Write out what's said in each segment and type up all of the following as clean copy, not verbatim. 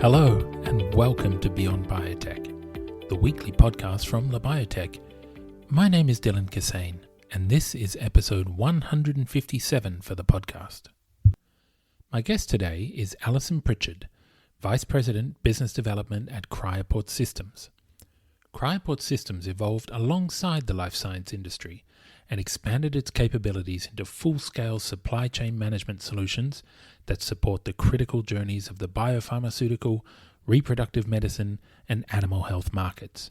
Hello and welcome to Beyond Biotech, the weekly podcast from Labiotech. My name is Dylan Kassane and this is episode 157 for the podcast. My guest today is Alison Pritchard, Vice President Business Development at Cryoport Systems. Cryoport Systems evolved alongside the life science industry and expanded its capabilities into full-scale supply chain management solutions that support the critical journeys of the biopharmaceutical, reproductive medicine, and animal health markets.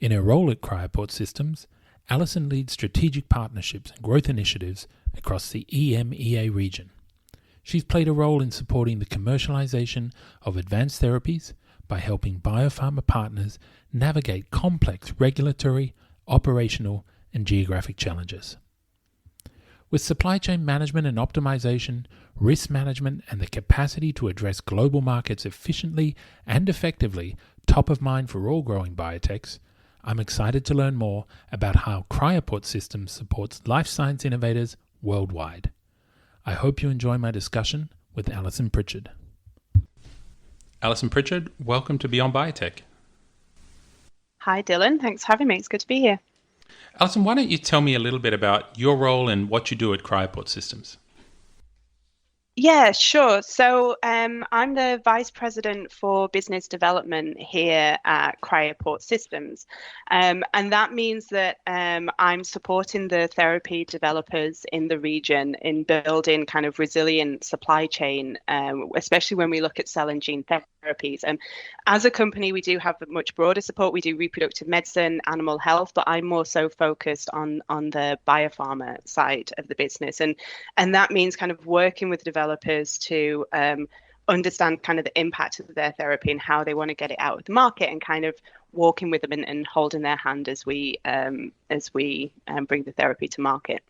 In her role at Cryoport Systems, Alison leads strategic partnerships and growth initiatives across the EMEA region. She's played a role in supporting the commercialization of advanced therapies by helping biopharma partners navigate complex regulatory, operational, and geographic challenges. With supply chain management and optimization, risk management, and the capacity to address global markets efficiently and effectively top of mind for all growing biotechs, I'm excited to learn more about how Cryoport Systems supports life science innovators worldwide. I hope you enjoy my discussion with Alison Pritchard. Alison Pritchard, welcome to Beyond Biotech. Hi Dylan, thanks for having me. It's good to be here. Alison, why don't you tell me a little bit about your role and what you do at Cryoport Systems? Yeah, sure. So I'm the Vice President for Business Development here at Cryoport Systems. And that means that I'm supporting the therapy developers in the region in building kind of resilient supply chain, especially when we look at cell and gene therapies. And as a company, we do have a much broader support. We do reproductive medicine, animal health, but I'm more so focused on the biopharma side of the business. And that means kind of working with developers to understand kind of the impact of their therapy and how they want to get it out of the market, and kind of walking with them and holding their hand as we bring the therapy to market.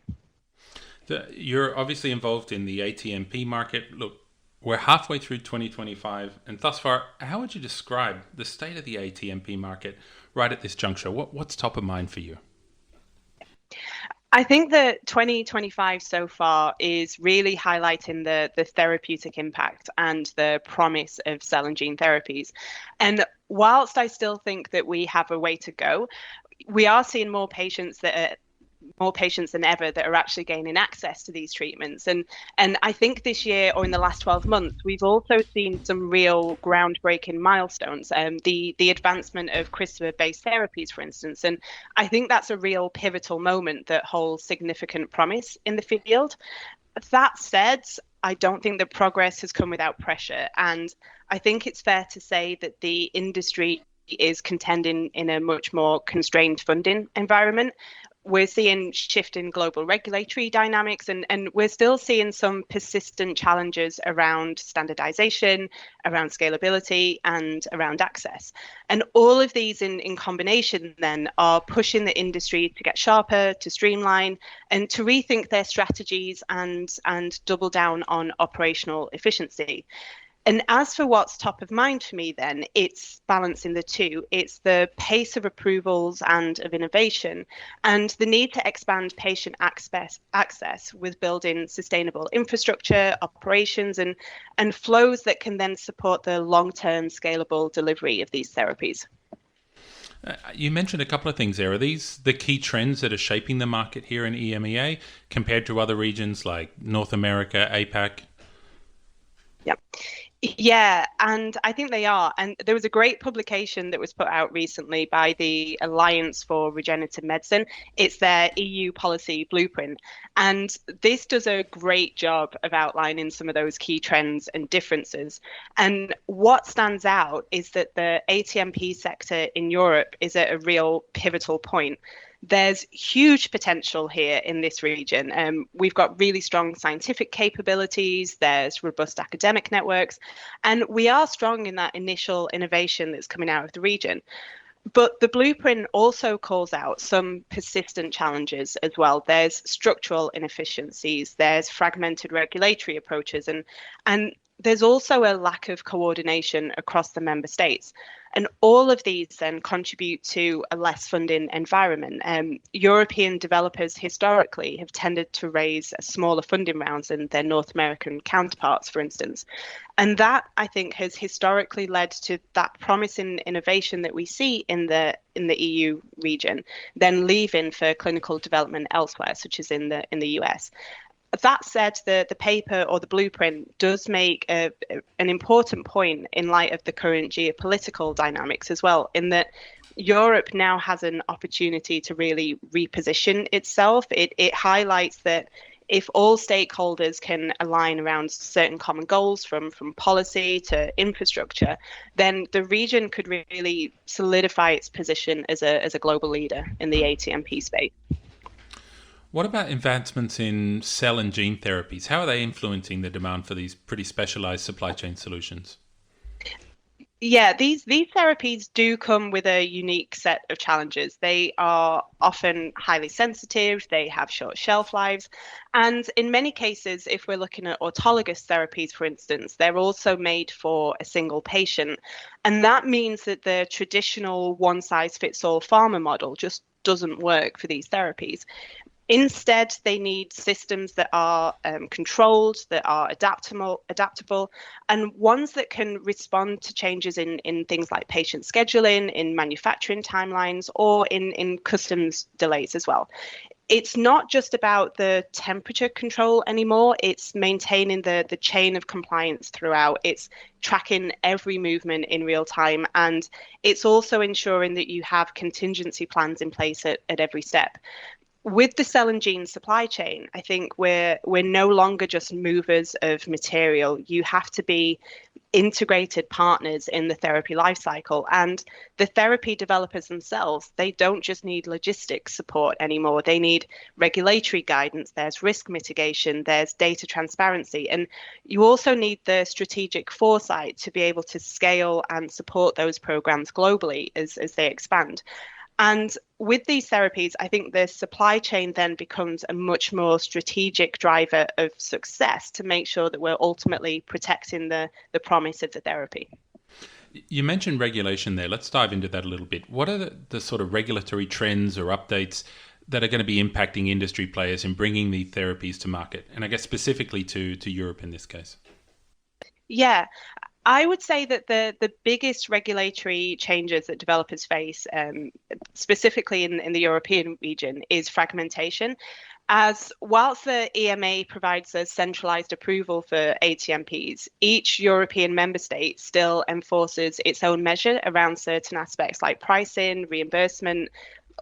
You're obviously involved in the ATMP market. Look, we're halfway through 2025, and thus far, how would you describe the state of the ATMP market right at this juncture? What's top of mind for you? I think that 2025 so far is really highlighting the therapeutic impact and the promise of cell and gene therapies. And whilst I still think that we have a way to go, we are seeing more patients than ever that are actually gaining access to these treatments. And I think this year, or in the last 12 months, we've also seen some real groundbreaking milestones. The advancement of CRISPR-based therapies, for instance. And I think that's a real pivotal moment that holds significant promise in the field. That said, I don't think that progress has come without pressure. And I think it's fair to say that the industry is contending in a much more constrained funding environment. We're seeing shift in global regulatory dynamics, and we're still seeing some persistent challenges around standardization, around scalability, and around access. And all of these in combination then are pushing the industry to get sharper, to streamline, and to rethink their strategies and double down on operational efficiency. And as for what's top of mind for me, then, it's balancing the two. It's the pace of approvals and of innovation, and the need to expand patient access with building sustainable infrastructure, operations, and flows that can then support the long-term scalable delivery of these therapies. You mentioned a couple of things there. Are these the key trends that are shaping the market here in EMEA compared to other regions like North America, APAC? Yep. Yeah, and I think they are. And there was a great publication that was put out recently by the Alliance for Regenerative Medicine. It's their EU policy blueprint. And this does a great job of outlining some of those key trends and differences. And what stands out is that the ATMP sector in Europe is at a real pivotal point. There's huge potential here in this region. We've got really strong scientific capabilities, there's robust academic networks, and we are strong in that initial innovation that's coming out of the region. But the blueprint also calls out some persistent challenges as well. There's structural inefficiencies, there's fragmented regulatory approaches, and there's also a lack of coordination across the member states. And all of these then contribute to a less funding environment. European developers historically have tended to raise smaller funding rounds than their North American counterparts, for instance. And that, I think, has historically led to that promising innovation that we see in the EU region, then leaving for clinical development elsewhere, such as in the US. That said, the paper or the blueprint does make an important point in light of the current geopolitical dynamics as well, in that Europe now has an opportunity to really reposition itself. It highlights that if all stakeholders can align around certain common goals, from policy to infrastructure, then the region could really solidify its position as a global leader in the ATMP space. What about advancements in cell and gene therapies? How are they influencing the demand for these pretty specialized supply chain solutions? Yeah, these therapies do come with a unique set of challenges. They are often highly sensitive, they have short shelf lives, and in many cases, if we're looking at autologous therapies, for instance, they're also made for a single patient. And that means that the traditional one-size-fits-all pharma model just doesn't work for these therapies. Instead, they need systems that are controlled, that are adaptable, and ones that can respond to changes in things like patient scheduling, in manufacturing timelines, or in customs delays as well. It's not just about the temperature control anymore. It's maintaining the chain of compliance throughout. It's tracking every movement in real time. And it's also ensuring that you have contingency plans in place at every step. With the cell and gene supply chain, I think we're no longer just movers of material. You have to be integrated partners in the therapy lifecycle. And the therapy developers themselves, they don't just need logistics support anymore. They need regulatory guidance, there's risk mitigation, there's data transparency. And you also need the strategic foresight to be able to scale and support those programs globally as they expand. And with these therapies, I think the supply chain then becomes a much more strategic driver of success to make sure that we're ultimately protecting the promise of the therapy. You mentioned regulation there. Let's dive into that a little bit. What are the sort of regulatory trends or updates that are going to be impacting industry players in bringing these therapies to market? And I guess specifically to Europe in this case. Yeah. I would say that the biggest regulatory changes that developers face, specifically in the European region, is fragmentation. As whilst the EMA provides a centralized approval for ATMPs, each European member state still enforces its own measure around certain aspects like pricing, reimbursement,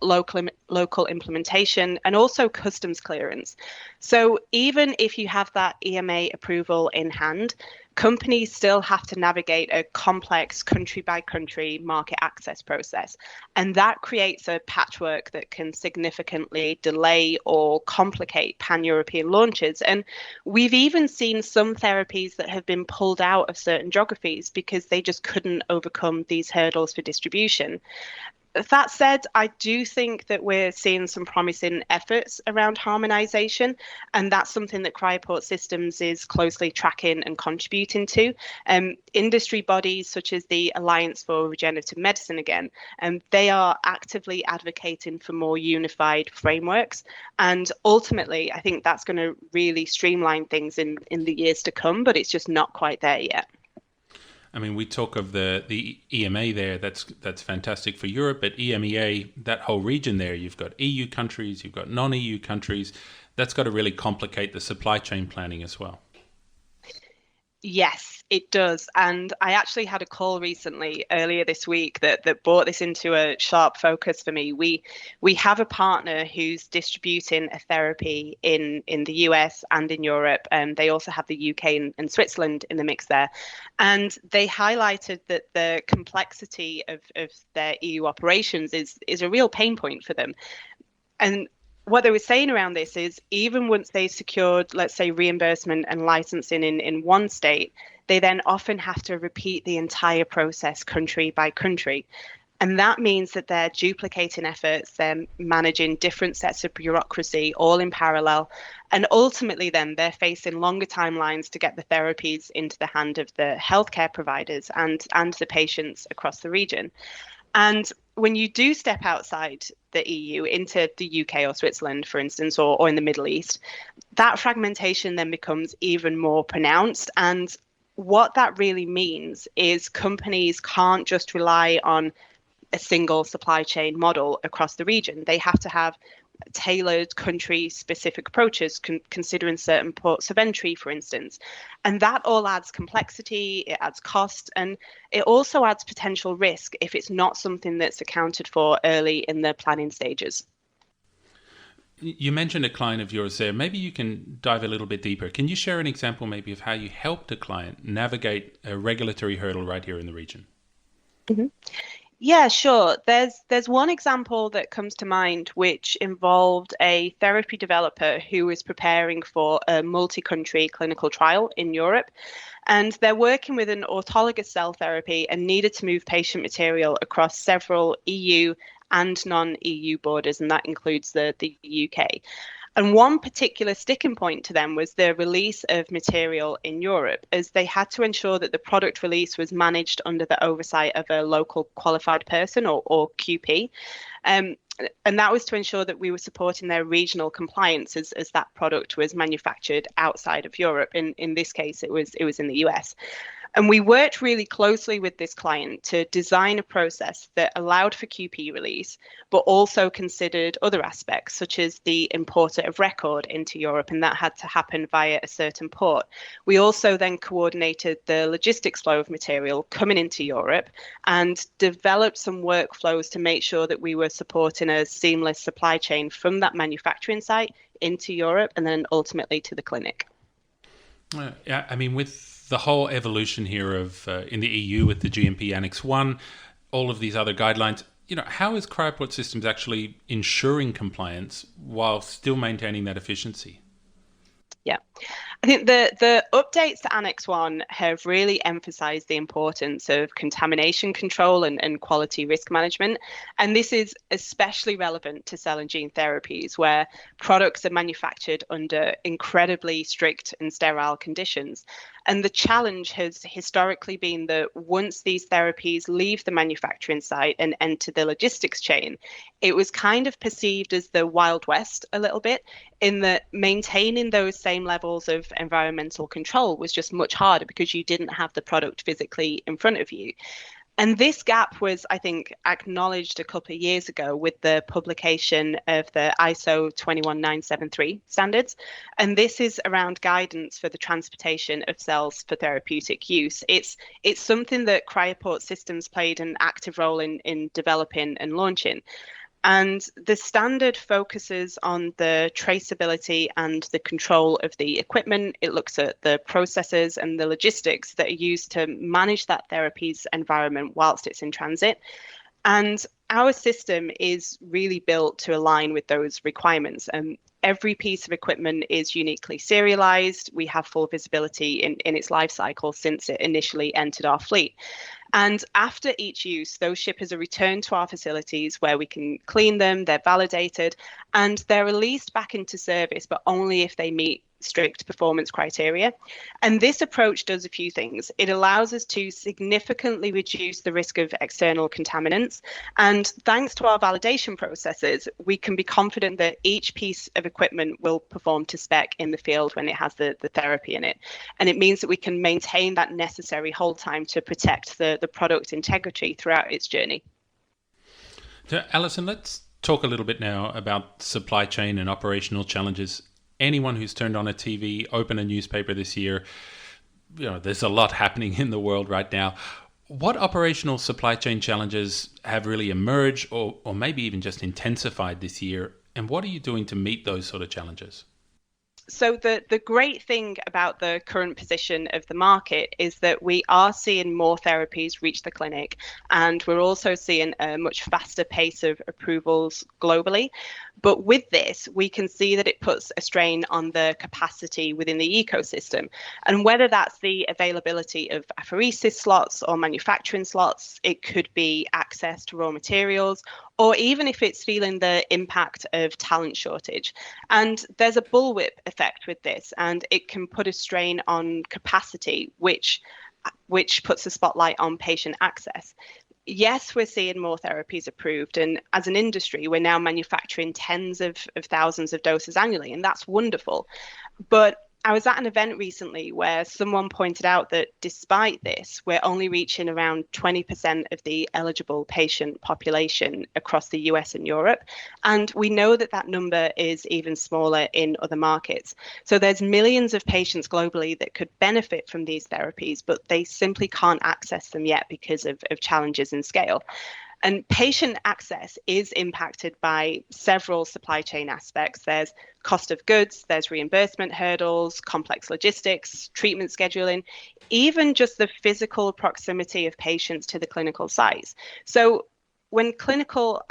local implementation, and also customs clearance. So even if you have that EMA approval in hand, companies still have to navigate a complex country by country market access process. And that creates a patchwork that can significantly delay or complicate pan-European launches. And we've even seen some therapies that have been pulled out of certain geographies because they just couldn't overcome these hurdles for distribution. That said, I do think that we're seeing some promising efforts around harmonization, and that's something that Cryoport Systems is closely tracking and contributing to. Industry bodies such as the Alliance for Regenerative Medicine, again, they are actively advocating for more unified frameworks. And ultimately, I think that's going to really streamline things in the years to come, but it's just not quite there yet. I mean, we talk of the EMA there, that's fantastic for Europe, but EMEA, that whole region there, you've got EU countries, you've got non-EU countries, that's got to really complicate the supply chain planning as well. Yes, it does. And I actually had a call recently, earlier this week, that brought this into a sharp focus for me. We have a partner who's distributing a therapy in the US and in Europe, and they also have the UK and Switzerland in the mix there. And they highlighted that the complexity of their EU operations is a real pain point for them. And what they were saying around this is even once they secured, let's say, reimbursement and licensing in one state, they then often have to repeat the entire process country by country. And that means that they're duplicating efforts, they're managing different sets of bureaucracy all in parallel. And ultimately, then they're facing longer timelines to get the therapies into the hand of the healthcare providers and the patients across the region. And when you do step outside the EU into the UK or Switzerland, for instance, or in the Middle East, that fragmentation then becomes even more pronounced. And what that really means is companies can't just rely on a single supply chain model across the region. They have to have tailored country-specific approaches, considering certain ports of entry, for instance. And that all adds complexity, it adds cost, and it also adds potential risk if it's not something that's accounted for early in the planning stages. You mentioned a client of yours there. Maybe you can dive a little bit deeper. Can you share an example maybe of how you helped a client navigate a regulatory hurdle right here in the region? Mm-hmm. Yeah, sure. There's one example that comes to mind which involved a therapy developer who was preparing for a multi-country clinical trial in Europe. And they're working with an autologous cell therapy and needed to move patient material across several EU and non-EU borders, and that includes the UK. And one particular sticking point to them was the release of material in Europe, as they had to ensure that the product release was managed under the oversight of a local qualified person or QP. And that was to ensure that we were supporting their regional compliance as that product was manufactured outside of Europe. In this case, it was in the US. And we worked really closely with this client to design a process that allowed for QP release, but also considered other aspects, such as the importer of record into Europe, and that had to happen via a certain port. We also then coordinated the logistics flow of material coming into Europe and developed some workflows to make sure that we were supporting a seamless supply chain from that manufacturing site into Europe and then ultimately to the clinic. Yeah, I mean, with the whole evolution here of in the EU with the GMP Annex 1, all of these other guidelines, how is Cryoport Systems actually ensuring compliance while still maintaining that efficiency? Yeah, I think the updates to Annex 1 have really emphasized the importance of contamination control and quality risk management. And this is especially relevant to cell and gene therapies, where products are manufactured under incredibly strict and sterile conditions. And the challenge has historically been that once these therapies leave the manufacturing site and enter the logistics chain, it was kind of perceived as the Wild West a little bit, in that maintaining those same levels of environmental control was just much harder because you didn't have the product physically in front of you. And this gap was, I think, acknowledged a couple of years ago with the publication of the ISO 21973 standards. And this is around guidance for the transportation of cells for therapeutic use. It's something that Cryoport Systems played an active role in developing and launching. And the standard focuses on the traceability and the control of the equipment. It looks at the processes and the logistics that are used to manage that therapy's environment whilst it's in transit. And our system is really built to align with those requirements. And every piece of equipment is uniquely serialized. We have full visibility in its life cycle since it initially entered our fleet. And after each use, those shippers are returned to our facilities where we can clean them, they're validated, and they're released back into service, but only if they meet strict performance criteria. And this approach does a few things. It allows us to significantly reduce the risk of external contaminants. And thanks to our validation processes, we can be confident that each piece of equipment will perform to spec in the field when it has the therapy in it. And it means that we can maintain that necessary hold time to protect the product integrity throughout its journey. So, Alison, let's talk a little bit now about supply chain and operational challenges. Anyone who's turned on a TV, opened a newspaper this year, there's a lot happening in the world right now. What operational supply chain challenges have really emerged or maybe even just intensified this year? And what are you doing to meet those sort of challenges? So the great thing about the current position of the market is that we are seeing more therapies reach the clinic, and we're also seeing a much faster pace of approvals globally. But with this, we can see that it puts a strain on the capacity within the ecosystem. And whether that's the availability of apheresis slots or manufacturing slots, it could be access to raw materials, or even if it's feeling the impact of talent shortage. And there's a bullwhip effect with this, and it can put a strain on capacity, which puts a spotlight on patient access. Yes, we're seeing more therapies approved, and as an industry, we're now manufacturing tens of thousands of doses annually, and that's wonderful. But I was at an event recently where someone pointed out that despite this, we're only reaching around 20% of the eligible patient population across the US and Europe. And we know that that number is even smaller in other markets. So there's millions of patients globally that could benefit from these therapies, but they simply can't access them yet because of challenges in scale. And patient access is impacted by several supply chain aspects. There's cost of goods, there's reimbursement hurdles, complex logistics, treatment scheduling, even just the physical proximity of patients to the clinical sites. So when clinical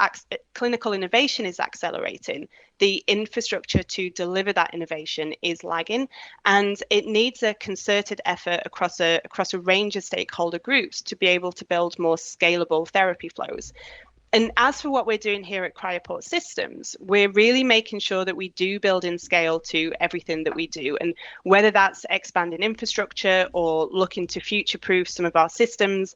innovation is accelerating, the infrastructure to deliver that innovation is lagging, and it needs a concerted effort across a range of stakeholder groups to be able to build more scalable therapy flows. And as for what we're doing here at Cryoport Systems, we're really making sure that we do build in scale to everything that we do. And whether that's expanding infrastructure or looking to future-proof some of our systems,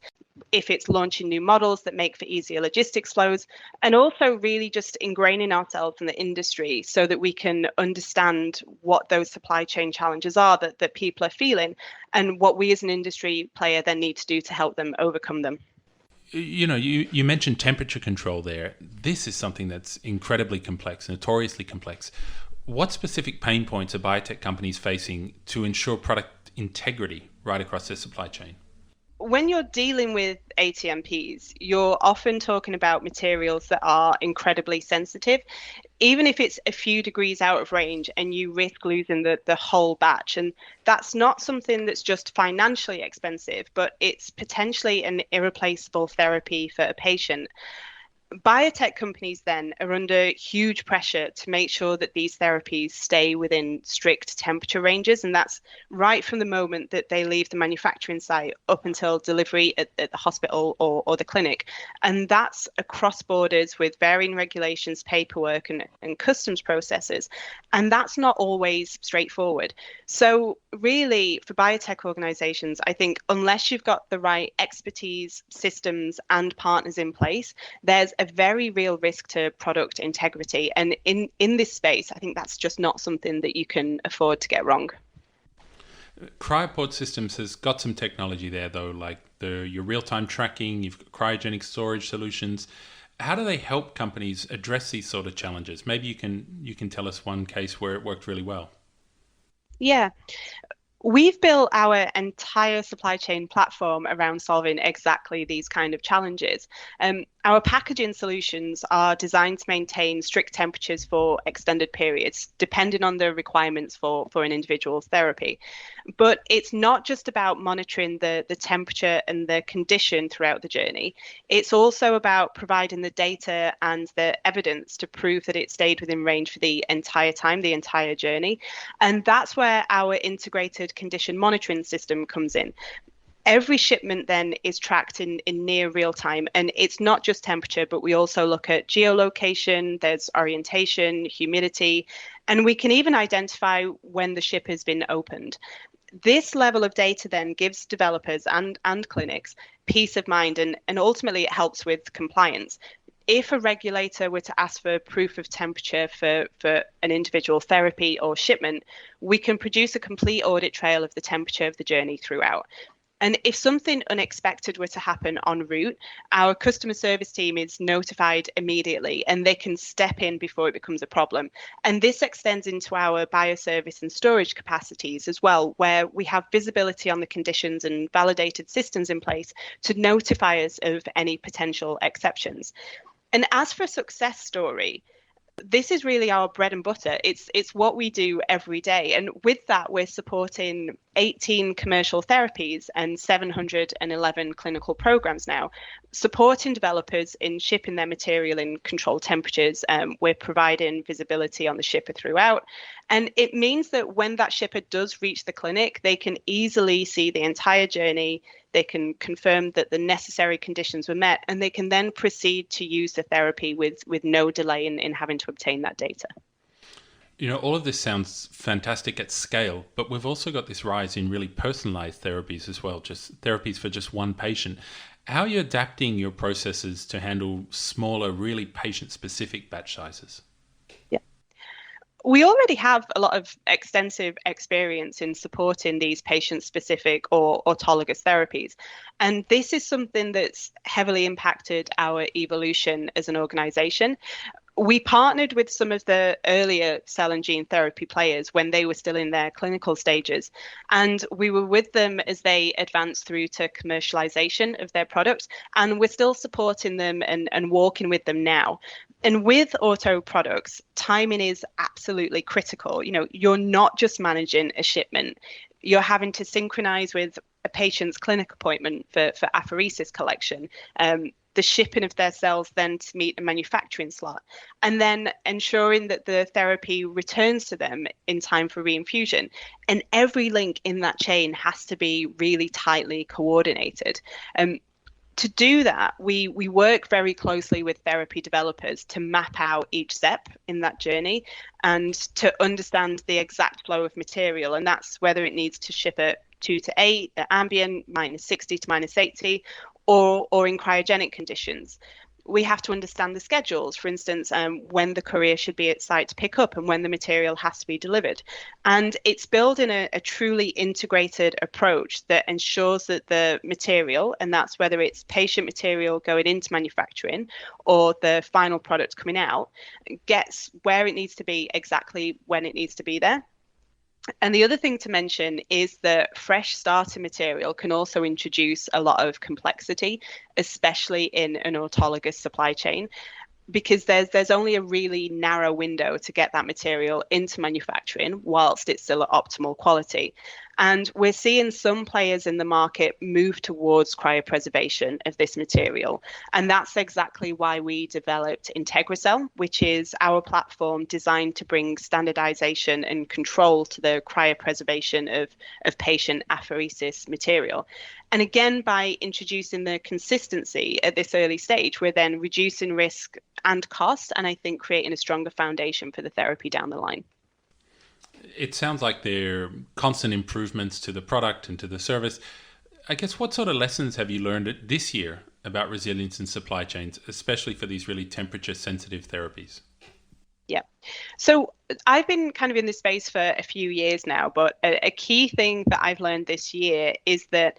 if it's launching new models that make for easier logistics flows, and also really just ingraining ourselves in the industry so that we can understand what those supply chain challenges are that people are feeling, and what we as an industry player then need to do to help them overcome them. You mentioned temperature control there. This is something that's incredibly complex, notoriously complex. What specific pain points are biotech companies facing to ensure product integrity right across their supply chain? When you're dealing with ATMPs, you're often talking about materials that are incredibly sensitive, even if it's a few degrees out of range and you risk losing the whole batch. And that's not something that's just financially expensive, but it's potentially an irreplaceable therapy for a patient. Biotech companies then are under huge pressure to make sure that these therapies stay within strict temperature ranges, and that's right from the moment that they leave the manufacturing site up until delivery at the hospital or the clinic. And that's across borders with varying regulations, paperwork, and customs processes. And that's not always straightforward. So really, for biotech organizations, I think unless you've got the right expertise, systems, and partners in place, there's a very real risk to product integrity. And in this space, I think that's just not something that you can afford to get wrong. Cryoport Systems has got some technology there, though, like your real-time tracking, you've got cryogenic storage solutions. How do they help companies address these sort of challenges? Maybe you can tell us one case where it worked really well. Yeah. We've built our entire supply chain platform around solving exactly these kind of challenges. Our packaging solutions are designed to maintain strict temperatures for extended periods, depending on the requirements for an individual's therapy. But it's not just about monitoring the temperature and the condition throughout the journey. It's also about providing the data and the evidence to prove that it stayed within range for the entire time, the entire journey. And that's where our integrated condition monitoring system comes in. Every shipment then is tracked in near real time, and it's not just temperature, but we also look at geolocation, there's orientation, humidity, and we can even identify when the ship has been opened. This level of data then gives developers and clinics peace of mind, and ultimately it helps with compliance. If a regulator were to ask for proof of temperature for an individual therapy or shipment, we can produce a complete audit trail of the temperature of the journey throughout. And if something unexpected were to happen en route, our customer service team is notified immediately and they can step in before it becomes a problem. And this extends into our bioservice and storage capacities as well, where we have visibility on the conditions and validated systems in place to notify us of any potential exceptions. And as for a success story, This is really our bread and butter. It's what we do every day. And with that, we're supporting 18 commercial therapies and 711 clinical programs now, supporting developers in shipping their material in controlled temperatures. We're providing visibility on the shipper throughout. And it means that when that shipper does reach the clinic, they can easily see the entire journey. They can confirm that the necessary conditions were met, and they can then proceed to use the therapy with no delay in having to obtain that data. You know, all of this sounds fantastic at scale, but we've also got this rise in really personalized therapies as well, just therapies for just one patient. How are you adapting your processes to handle smaller, really patient-specific batch sizes? Yeah. We already have a lot of extensive experience in supporting these patient-specific or autologous therapies. And this is something that's heavily impacted our evolution as an organization. We partnered with some of the earlier cell and gene therapy players when they were still in their clinical stages. And we were with them as they advanced through to commercialization of their products. And we're still supporting them and working with them now. And with auto products, timing is absolutely critical. You know, you're not just managing a shipment. You're having to synchronize with a patient's clinic appointment for apheresis collection. The shipping of their cells then to meet a manufacturing slot, and then ensuring that the therapy returns to them in time for reinfusion. And every link in that chain has to be really tightly coordinated. To do that, we work very closely with therapy developers to map out each step in that journey and to understand the exact flow of material. And that's whether it needs to ship at 2 to 8, at ambient, -60 to -80, or in cryogenic conditions. We have to understand the schedules, for instance, when the courier should be at site to pick up and when the material has to be delivered. And it's building a truly integrated approach that ensures that the material, and that's whether it's patient material going into manufacturing or the final product coming out, gets where it needs to be exactly when it needs to be there. And the other thing to mention is that fresh starter material can also introduce a lot of complexity, especially in an autologous supply chain, because there's only a really narrow window to get that material into manufacturing whilst it's still at optimal quality. And we're seeing some players in the market move towards cryopreservation of this material. And that's exactly why we developed IntegraCell, which is our platform designed to bring standardization and control to the cryopreservation of patient apheresis material. And again, by introducing the consistency at this early stage, we're then reducing risk and cost, and I think creating a stronger foundation for the therapy down the line. It sounds like there are constant improvements to the product and to the service. I guess what sort of lessons have you learned this year about resilience in supply chains, especially for these really temperature-sensitive therapies? Yeah. So I've been kind of in this space for a few years now, but a key thing that I've learned this year is that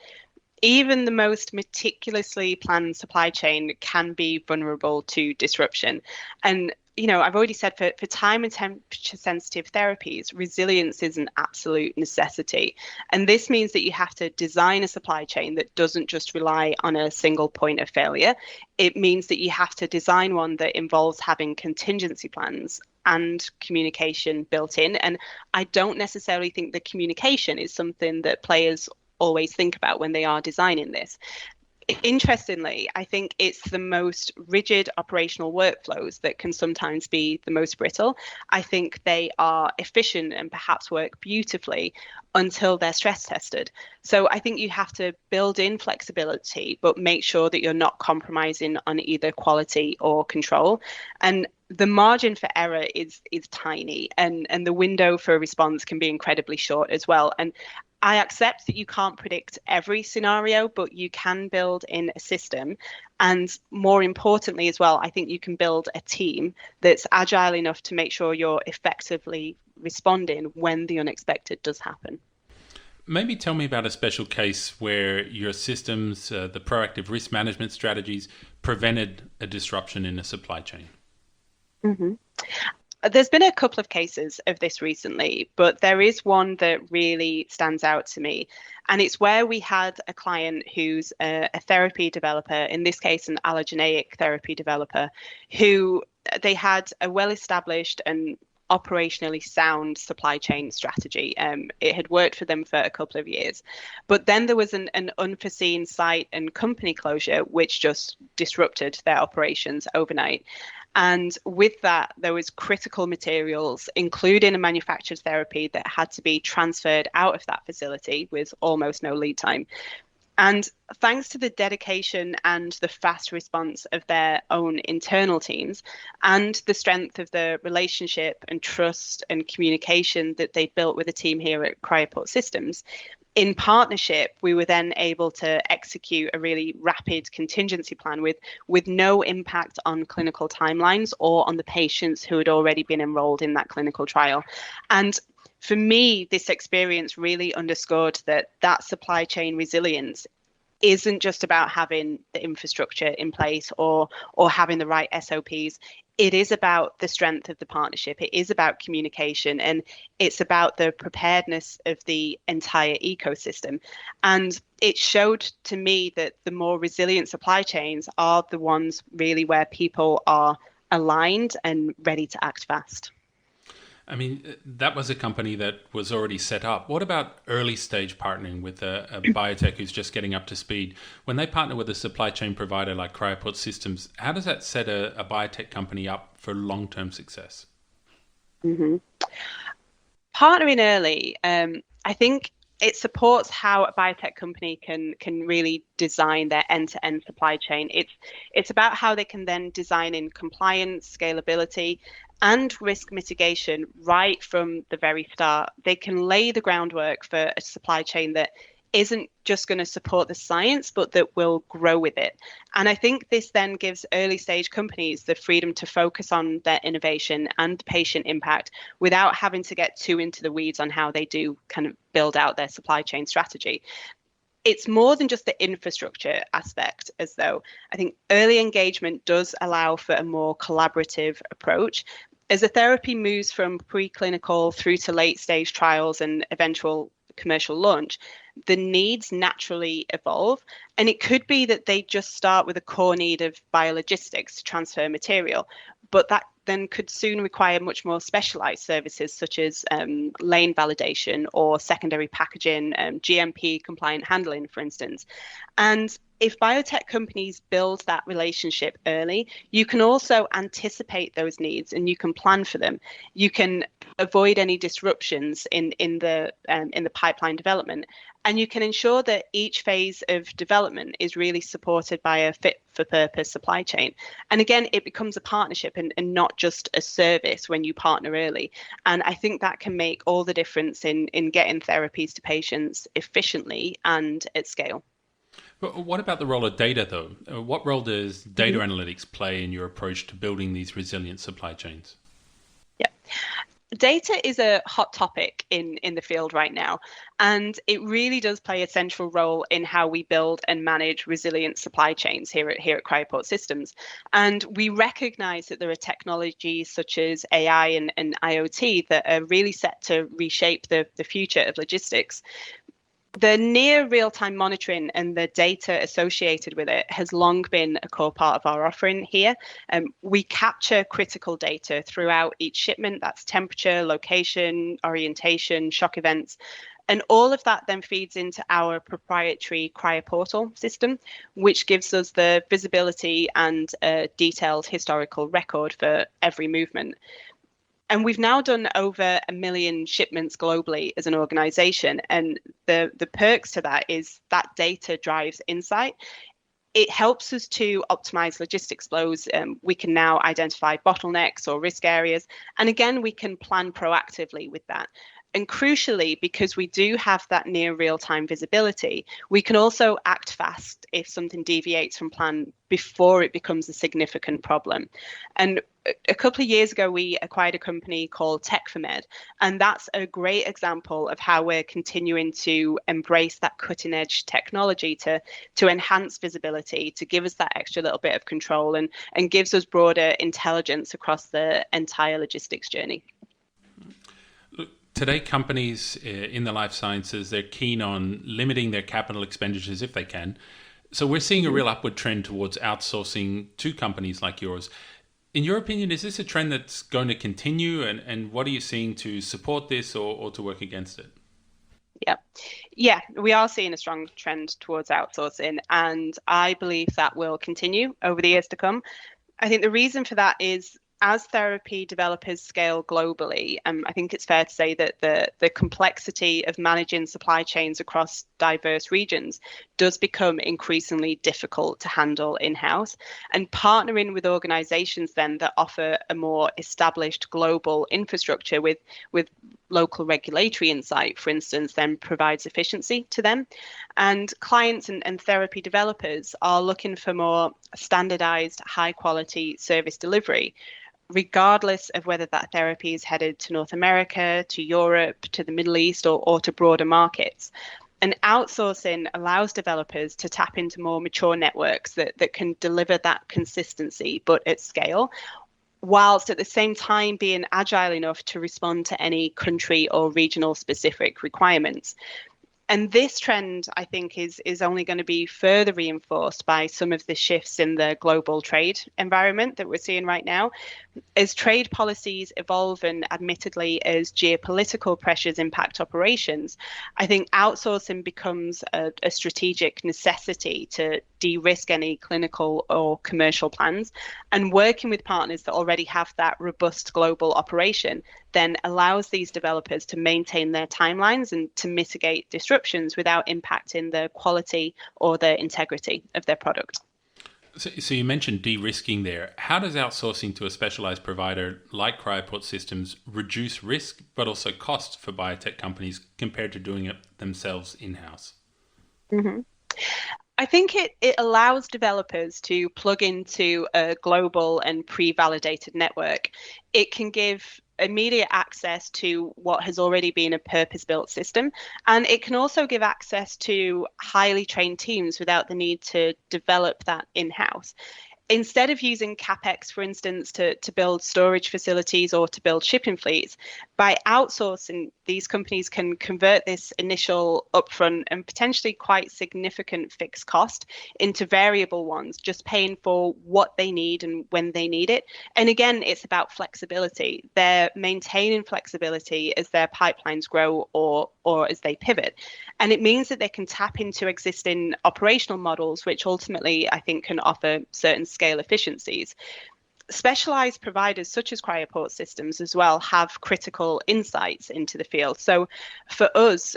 even the most meticulously planned supply chain can be vulnerable to disruption. And you know, I've already said for time and temperature sensitive therapies, resilience is an absolute necessity. And this means that you have to design a supply chain that doesn't just rely on a single point of failure. It means that you have to design one that involves having contingency plans and communication built in. And I don't necessarily think the communication is something that players always think about when they are designing this. Interestingly, I think it's the most rigid operational workflows that can sometimes be the most brittle. I think they are efficient and perhaps work beautifully until they're stress tested. So I think you have to build in flexibility, but make sure that you're not compromising on either quality or control. And the margin for error is tiny, and the window for a response can be incredibly short as well. And I accept that you can't predict every scenario, but you can build in a system. And more importantly as well, I think you can build a team that's agile enough to make sure you're effectively responding when the unexpected does happen. Maybe tell me about a special case where your systems, the proactive risk management strategies, prevented a disruption in a supply chain. Mm-hmm. There's been a couple of cases of this recently, but there is one that really stands out to me. And it's where we had a client who's a therapy developer, in this case, an allogeneic therapy developer, who they had a well-established and operationally sound supply chain strategy. It had worked for them for a couple of years. But then there was an unforeseen site and company closure, which just disrupted their operations overnight. And with that, there was critical materials, including a manufactured therapy, that had to be transferred out of that facility with almost no lead time. And thanks to the dedication and the fast response of their own internal teams and the strength of the relationship and trust and communication that they built with the team here at Cryoport Systems, in partnership, we were then able to execute a really rapid contingency plan with no impact on clinical timelines or on the patients who had already been enrolled in that clinical trial. And for me, this experience really underscored that supply chain resilience isn't just about having the infrastructure in place or having the right SOPs. It is about the strength of the partnership. It is about communication, and it's about the preparedness of the entire ecosystem. And it showed to me that the more resilient supply chains are the ones really where people are aligned and ready to act fast. I mean, that was a company that was already set up. What about early stage partnering with a biotech who's just getting up to speed? When they partner with a supply chain provider like Cryoport Systems, how does that set a biotech company up for long-term success? Mm-hmm. Partnering early, I think it supports how a biotech company can really design their end-to-end supply chain. It's about how they can then design in compliance, scalability, and risk mitigation right from the very start. They can lay the groundwork for a supply chain that isn't just going to support the science, but that will grow with it. And I think this then gives early stage companies the freedom to focus on their innovation and patient impact without having to get too into the weeds on how they do kind of build out their supply chain strategy. It's more than just the infrastructure aspect, as though I think early engagement does allow for a more collaborative approach. As a therapy moves from preclinical through to late stage trials and eventual commercial launch, the needs naturally evolve. And it could be that they just start with a core need of biologistics to transfer material, but that then could soon require much more specialized services such as lane validation or secondary packaging, GMP compliant handling, for instance. And if biotech companies build that relationship early, you can also anticipate those needs and you can plan for them. You can avoid any disruptions in the pipeline development, and you can ensure that each phase of development is really supported by a fit for purpose supply chain. And again, it becomes a partnership and not just a service when you partner early. And I think that can make all the difference in getting therapies to patients efficiently and at scale. But what about the role of data, though? What role does data analytics play in your approach to building these resilient supply chains? Yeah. Data is a hot topic in the field right now, and it really does play a central role in how we build and manage resilient supply chains here at Cryoport Systems. And we recognize that there are technologies such as AI and IoT that are really set to reshape the future of logistics. The near real-time monitoring and the data associated with it has long been a core part of our offering here. We capture critical data throughout each shipment. That's temperature, location, orientation, shock events. And all of that then feeds into our proprietary Cryoportal system, which gives us the visibility and a detailed historical record for every movement. And we've now done over 1 million shipments globally as an organization. And the perks to that is that data drives insight. It helps us to optimize logistics flows. We can now identify bottlenecks or risk areas. And again, we can plan proactively with that. And crucially, because we do have that near real-time visibility, we can also act fast if something deviates from plan before it becomes a significant problem. And a couple of years ago, we acquired a company called Tech4Med, and that's a great example of how we're continuing to embrace that cutting-edge technology to enhance visibility, to give us that extra little bit of control and gives us broader intelligence across the entire logistics journey. Today, companies in the life sciences, they're keen on limiting their capital expenditures if they can. So we're seeing a real upward trend towards outsourcing to companies like yours. In your opinion, is this a trend that's going to continue? And what are you seeing to support this or to work against it? Yeah, we are seeing a strong trend towards outsourcing, and I believe that will continue over the years to come. I think the reason for that is as therapy developers scale globally, I think it's fair to say that the complexity of managing supply chains across diverse regions does become increasingly difficult to handle in-house. And partnering with organizations then that offer a more established global infrastructure with local regulatory insight, for instance, then provides efficiency to them. And clients and therapy developers are looking for more standardized, high quality service delivery, regardless of whether that therapy is headed to North America, to Europe, to the Middle East, or to broader markets. And outsourcing allows developers to tap into more mature networks that can deliver that consistency, but at scale, whilst at the same time being agile enough to respond to any country or regional specific requirements. And this trend, I think, is only going to be further reinforced by some of the shifts in the global trade environment that we're seeing right now. As trade policies evolve and admittedly as geopolitical pressures impact operations, I think outsourcing becomes a strategic necessity to de-risk any clinical or commercial plans. And working with partners that already have that robust global operation then allows these developers to maintain their timelines and to mitigate disruptions without impacting the quality or the integrity of their product. So you mentioned de-risking there. How does outsourcing to a specialized provider like Cryoport Systems reduce risk, but also cost for biotech companies compared to doing it themselves in-house? Mm-hmm. I think it allows developers to plug into a global and pre-validated network. It can give immediate access to what has already been a purpose-built system, and it can also give access to highly trained teams without the need to develop that in-house. Instead of using CapEx, for instance, to build storage facilities or to build shipping fleets, by outsourcing, these companies can convert this initial upfront and potentially quite significant fixed cost into variable ones, just paying for what they need and when they need it. And again, it's about flexibility. They're maintaining flexibility as their pipelines grow or as they pivot. And it means that they can tap into existing operational models, which ultimately I think can offer certain scale efficiencies. Specialized providers such as Cryoport Systems as well have critical insights into the field. So for us,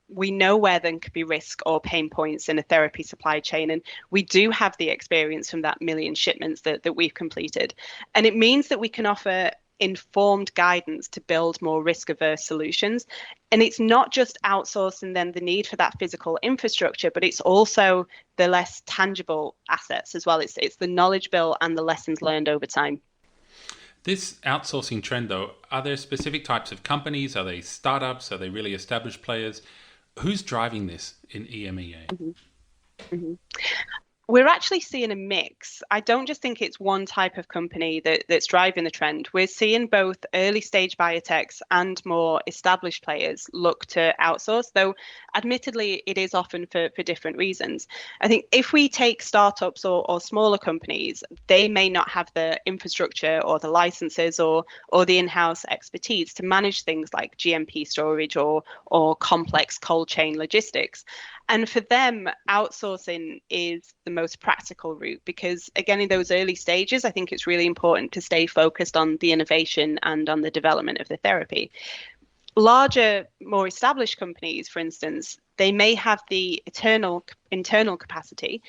we know where there could be risk or pain points in a therapy supply chain, and we do have the experience from that million shipments that we've completed. And it means that we can offer informed guidance to build more risk-averse solutions. And it's not just outsourcing then the need for that physical infrastructure, but it's also the less tangible assets as well. It's the knowledge built and the lessons learned over time. This outsourcing trend, though, are there specific types of companies? Are they startups? Are they really established players? Who's driving this in EMEA? Mm-hmm. Mm-hmm. We're actually seeing a mix. I don't just think it's one type of company that's driving the trend. We're seeing both early stage biotechs and more established players look to outsource, though admittedly it is often for different reasons. I think if we take startups or smaller companies, they may not have the infrastructure or the licenses or the in-house expertise to manage things like GMP storage or complex cold chain logistics. And for them, outsourcing is the most practical route because, again, in those early stages, I think it's really important to stay focused on the innovation and on the development of the therapy. Larger, more established companies, for instance, they may have the internal capacity,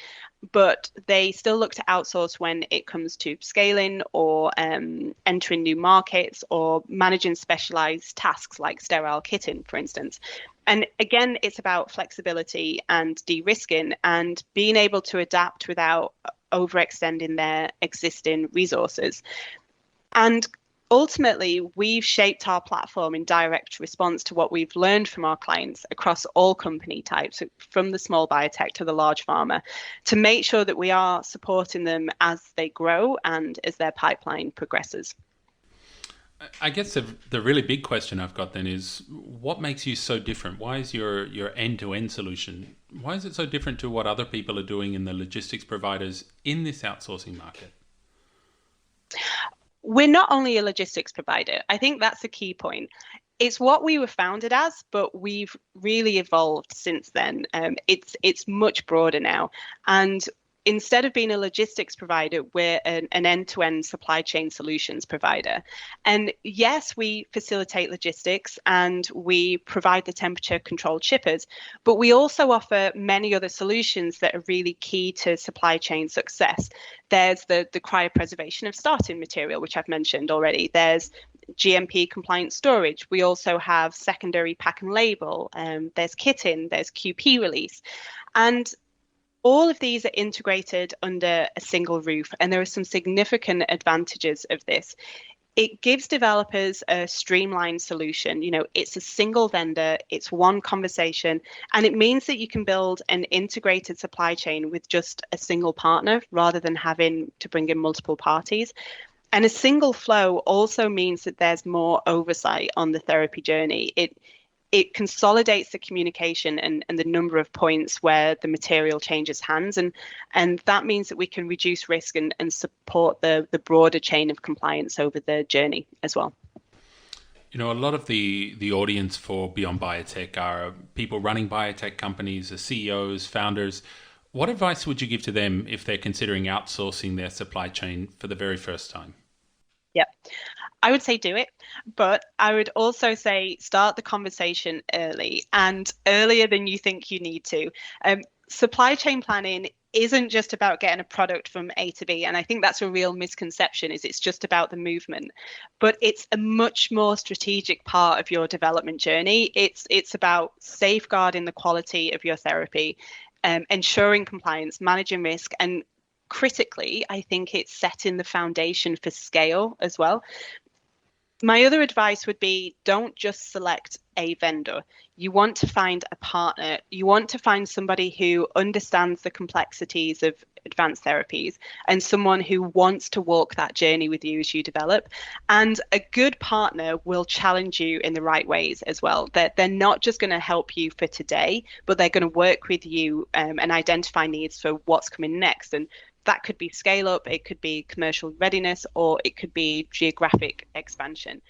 but they still look to outsource when it comes to scaling or entering new markets or managing specialized tasks like sterile kitting, for instance. And again, it's about flexibility and de-risking and being able to adapt without overextending their existing resources. And ultimately, we've shaped our platform in direct response to what we've learned from our clients across all company types, from the small biotech to the large pharma, to make sure that we are supporting them as they grow and as their pipeline progresses. I guess the really big question I've got then is, what makes you so different? Why is your end-to-end solution, why is it so different to what other people are doing in the logistics providers in this outsourcing market? We're not only a logistics provider. I think that's a key point. It's what we were founded as, but we've really evolved since then. It's much broader now, and instead of being a logistics provider, we're an end-to-end supply chain solutions provider. And yes, we facilitate logistics and we provide the temperature controlled shippers, but we also offer many other solutions that are really key to supply chain success. There's the cryopreservation of starting material, which I've mentioned already. There's GMP compliant storage. We also have secondary pack and label. There's kitting, there's QP release. And all of these are integrated under a single roof, and there are some significant advantages of this. It gives developers a streamlined solution. It's a single vendor, it's one conversation, and it means that you can build an integrated supply chain with just a single partner rather than having to bring in multiple parties. And a single flow also means that there's more oversight on the therapy journey. It consolidates the communication and the number of points where the material changes hands. And that means that we can reduce risk and support the broader chain of compliance over the journey as well. A lot of the audience for Beyond Biotech are people running biotech companies, CEOs, founders. What advice would you give to them if they're considering outsourcing their supply chain for the very first time? Yeah, I would say do it, but I would also say start the conversation early and earlier than you think you need to. Supply chain planning isn't just about getting a product from A to B, and I think that's a real misconception, is it's just about the movement, but it's a much more strategic part of your development journey. It's about safeguarding the quality of your therapy, ensuring compliance, managing risk, and critically, I think it's setting the foundation for scale as well. My other advice would be don't just select a vendor. You want to find a partner. You want to find somebody who understands the complexities of advanced therapies and someone who wants to walk that journey with you as you develop. And a good partner will challenge you in the right ways as well. They're not just going to help you for today, but they're going to work with you and identify needs for what's coming next. And that could be scale up, it could be commercial readiness, or it could be geographic expansion.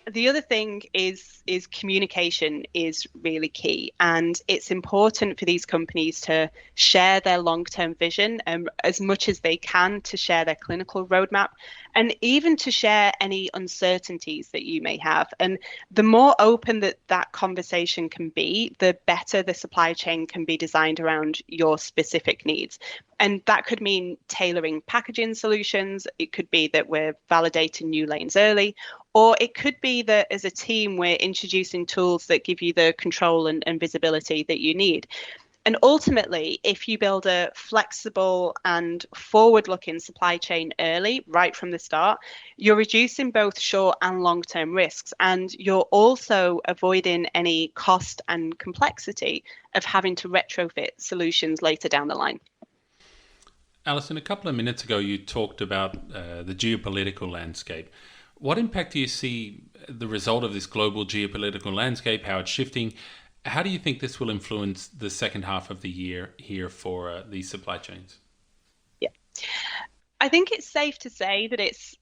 The other thing is communication is really key, and it's important for these companies to share their long-term vision as much as they can, to share their clinical roadmap, and even to share any uncertainties that you may have. And the more open that conversation can be, the better the supply chain can be designed around your specific needs. And that could mean tailoring packaging solutions. It could be that we're validating new lanes early, or it could be that as a team, we're introducing tools that give you the control and visibility that you need. And ultimately, if you build a flexible and forward-looking supply chain early, right from the start, you're reducing both short and long-term risks. And you're also avoiding any cost and complexity of having to retrofit solutions later down the line. Alison, a couple of minutes ago, you talked about the geopolitical landscape. What impact do you see the result of this global geopolitical landscape, how it's shifting? How do you think this will influence the second half of the year here for these supply chains? Yeah, I think it's safe to say that it's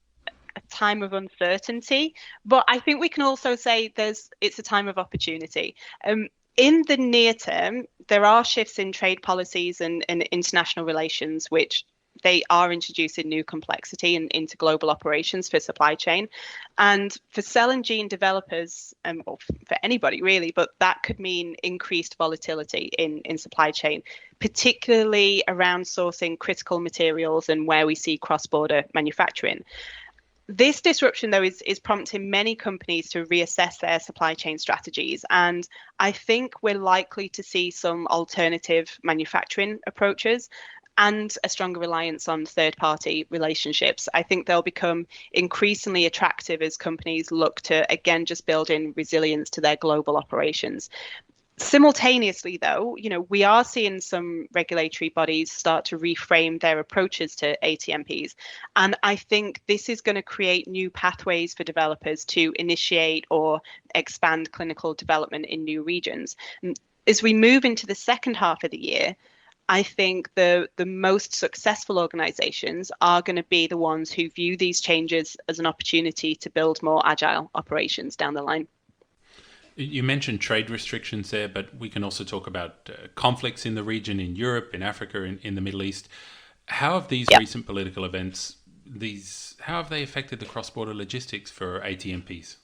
a time of uncertainty, but I think we can also say it's a time of opportunity. In the near term, there are shifts in trade policies and international relations, which they are introducing new complexity into global operations for supply chain. And for cell and gene developers, or for anybody really, but that could mean increased volatility in supply chain, particularly around sourcing critical materials and where we see cross-border manufacturing. This disruption, though, is prompting many companies to reassess their supply chain strategies. And I think we're likely to see some alternative manufacturing approaches and a stronger reliance on third-party relationships. I think they'll become increasingly attractive as companies look to, again, just build in resilience to their global operations. Simultaneously, though, we are seeing some regulatory bodies start to reframe their approaches to ATMPs. And I think this is going to create new pathways for developers to initiate or expand clinical development in new regions. As we move into the second half of the year, I think the most successful organizations are going to be the ones who view these changes as an opportunity to build more agile operations down the line. You mentioned trade restrictions there, but we can also talk about conflicts in the region, in Europe, in Africa, in the Middle East. How have these recent political events, how have they affected the cross-border logistics for ATMPs?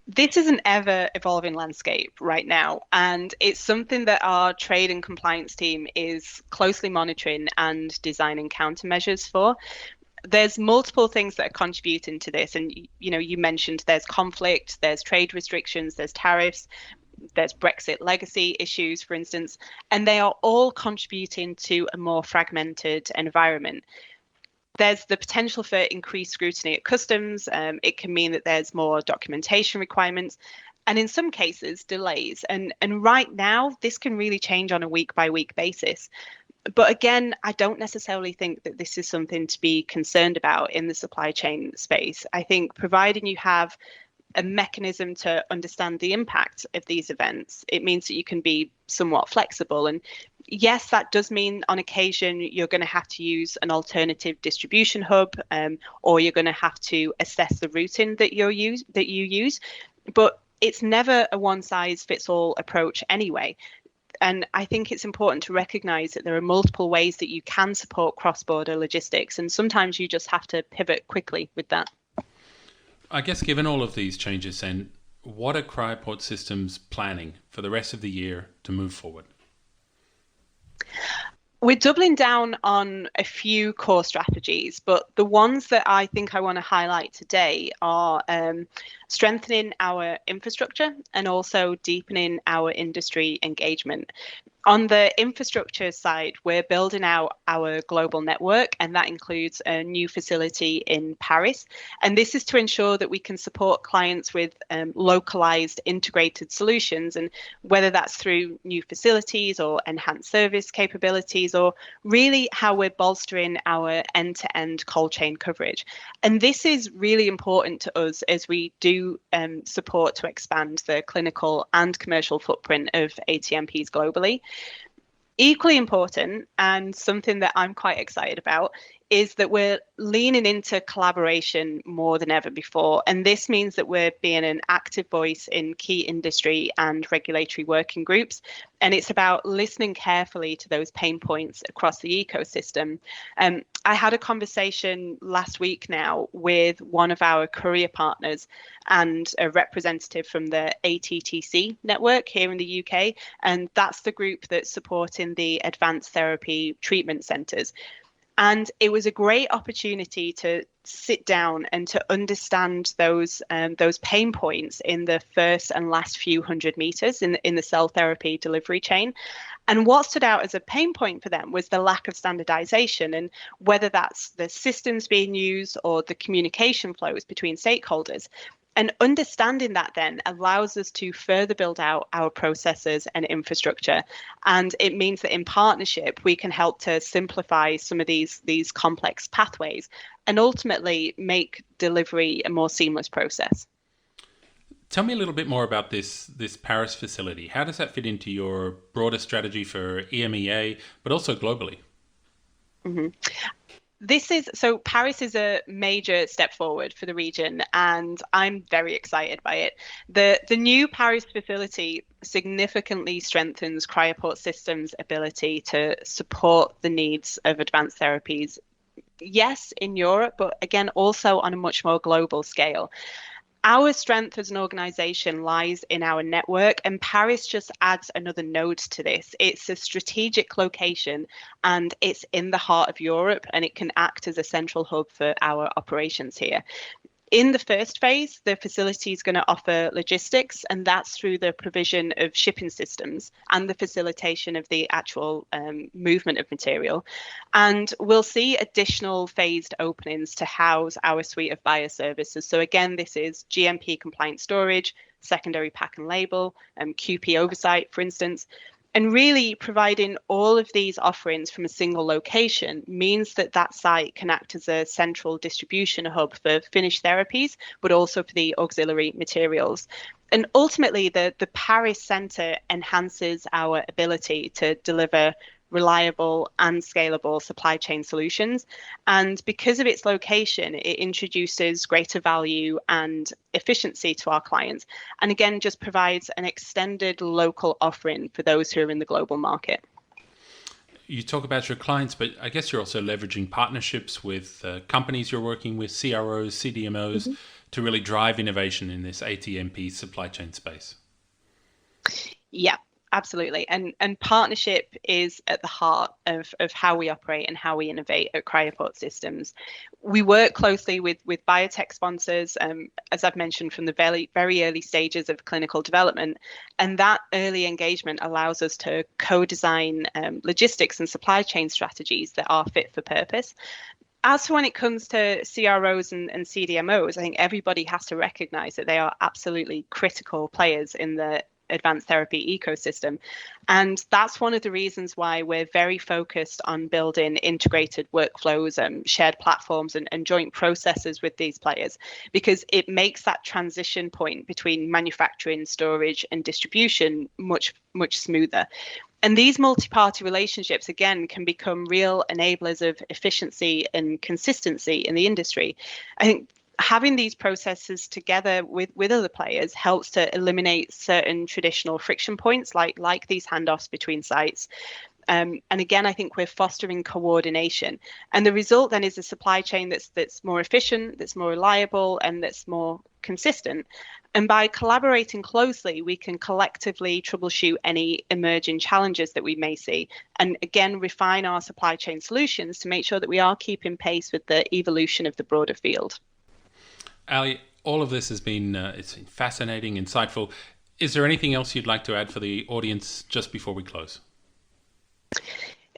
This is an ever-evolving landscape right now, and it's something that our trade and compliance team is closely monitoring and designing countermeasures for. There's multiple things that are contributing to this, and you mentioned there's conflict, there's trade restrictions, there's tariffs, there's Brexit legacy issues, for instance, and they are all contributing to a more fragmented environment. There's the potential for increased scrutiny at customs. It can mean that there's more documentation requirements, and in some cases, delays. And right now, this can really change on a week-by-week basis. But again, I don't necessarily think that this is something to be concerned about in the supply chain space. I think providing you have a mechanism to understand the impact of these events, it means that you can be somewhat flexible. And yes, that does mean on occasion you're going to have to use an alternative distribution hub, or you're going to have to assess the routing that you use. But it's never a one-size-fits-all approach anyway. And I think it's important to recognize that there are multiple ways that you can support cross-border logistics, and sometimes you just have to pivot quickly with that. I guess given all of these changes, then, what are Cryoport Systems planning for the rest of the year to move forward? We're doubling down on a few core strategies, but the ones that I think I want to highlight today are strengthening our infrastructure and also deepening our industry engagement. On the infrastructure side, we're building out our global network, and that includes a new facility in Paris. And this is to ensure that we can support clients with localized integrated solutions, and whether that's through new facilities or enhanced service capabilities, or really how we're bolstering our end-to-end cold chain coverage. And this is really important to us as we do support to expand the clinical and commercial footprint of ATMPs globally. Equally important, and something that I'm quite excited about, is that we're leaning into collaboration more than ever before. And this means that we're being an active voice in key industry and regulatory working groups. And it's about listening carefully to those pain points across the ecosystem. I had a conversation last week now with one of our courier partners and a representative from the ATTC network here in the UK. And that's the group that's supporting the advanced therapy treatment centres. And it was a great opportunity to sit down and to understand those pain points in the first and last few hundred meters in the cell therapy delivery chain. And what stood out as a pain point for them was the lack of standardization, and whether that's the systems being used or the communication flows between stakeholders. And understanding that then allows us to further build out our processes and infrastructure. And it means that in partnership, we can help to simplify some of these complex pathways and ultimately make delivery a more seamless process. Tell me a little bit more about this Paris facility. How does that fit into your broader strategy for EMEA, but also globally? Mm-hmm. Paris is a major step forward for the region, and I'm very excited by it. The new Paris facility significantly strengthens Cryoport Systems' ability to support the needs of advanced therapies, yes, in Europe, but again, also on a much more global scale. Our strength as an organization lies in our network, and Paris just adds another node to this. It's a strategic location, and it's in the heart of Europe, and it can act as a central hub for our operations here. In the first phase, the facility is going to offer logistics, and that's through the provision of shipping systems and the facilitation of the actual movement of material. And we'll see additional phased openings to house our suite of bioservices. So again, this is GMP compliant storage, secondary pack and label, QP oversight, for instance. And really providing all of these offerings from a single location means that that site can act as a central distribution hub for finished therapies, but also for the auxiliary materials. And ultimately, the Paris Centre enhances our ability to deliver reliable and scalable supply chain solutions. And because of its location, it introduces greater value and efficiency to our clients. And again, just provides an extended local offering for those who are in the global market. You talk about your clients, but I guess you're also leveraging partnerships with companies you're working with, CROs, CDMOs, to really drive innovation in this ATMP supply chain space. Yeah. Absolutely. And partnership is at the heart of how we operate and how we innovate at Cryoport Systems. We work closely with biotech sponsors, as I've mentioned, from the very, very early stages of clinical development. And that early engagement allows us to co-design logistics and supply chain strategies that are fit for purpose. As for when it comes to CROs and CDMOs, I think everybody has to recognize that they are absolutely critical players in the advanced therapy ecosystem. And that's one of the reasons why we're very focused on building integrated workflows, shared platforms and joint processes with these players, because it makes that transition point between manufacturing, storage and distribution much smoother. And these multi-party relationships, again, can become real enablers of efficiency and consistency in the industry. I think having these processes together with other players helps to eliminate certain traditional friction points, like these handoffs between sites. And again, I think we're fostering coordination. And the result then is a supply chain that's more efficient, that's more reliable, and that's more consistent. And by collaborating closely, we can collectively troubleshoot any emerging challenges that we may see. And again, refine our supply chain solutions to make sure that we are keeping pace with the evolution of the broader field. Ali, all of this has been it's been fascinating, insightful. Is there anything else you'd like to add for the audience just before we close?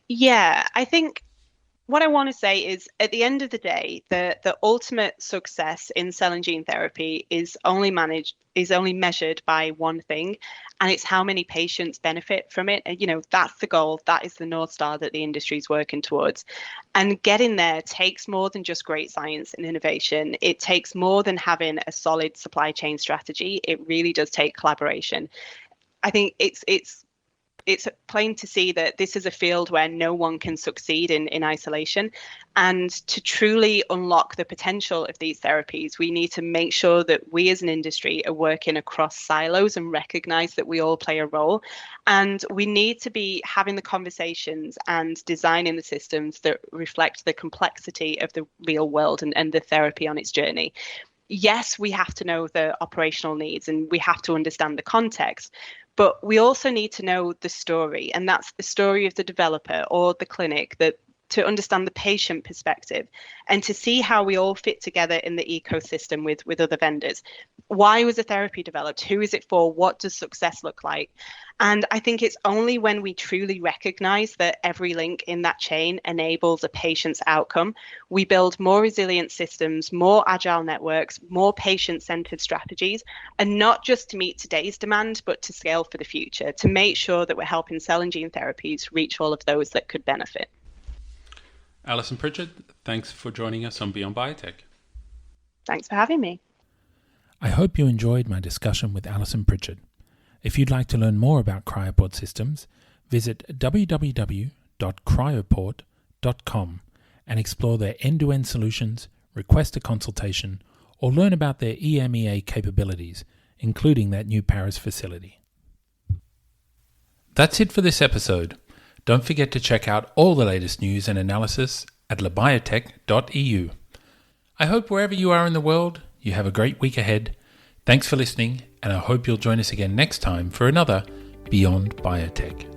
Yeah, I think what I want to say is at the end of the day, the ultimate success in cell and gene therapy is only measured by one thing, and it's how many patients benefit from it. And, that's the goal. That is the North Star that the industry is working towards. And getting there takes more than just great science and innovation. It takes more than having a solid supply chain strategy. It really does take collaboration. I think it's plain to see that this is a field where no one can succeed in isolation. And to truly unlock the potential of these therapies, we need to make sure that we as an industry are working across silos and recognize that we all play a role. And we need to be having the conversations and designing the systems that reflect the complexity of the real world and the therapy on its journey. Yes, we have to know the operational needs and we have to understand the context, but we also need to know the story, and that's the story of the developer or the clinic, that to understand the patient perspective and to see how we all fit together in the ecosystem with other vendors. Why was a therapy developed? Who is it for? What does success look like? And I think it's only when we truly recognize that every link in that chain enables a patient's outcome, we build more resilient systems, more agile networks, more patient-centered strategies, and not just to meet today's demand, but to scale for the future, to make sure that we're helping cell and gene therapies reach all of those that could benefit. Alison Pritchard, thanks for joining us on Beyond Biotech. Thanks for having me. I hope you enjoyed my discussion with Alison Pritchard. If you'd like to learn more about Cryoport Systems, visit www.cryoport.com and explore their end-to-end solutions, request a consultation, or learn about their EMEA capabilities, including that new Paris facility. That's it for this episode. Don't forget to check out all the latest news and analysis at Labiotech.eu. I hope wherever you are in the world, you have a great week ahead. Thanks for listening, and I hope you'll join us again next time for another Beyond Biotech.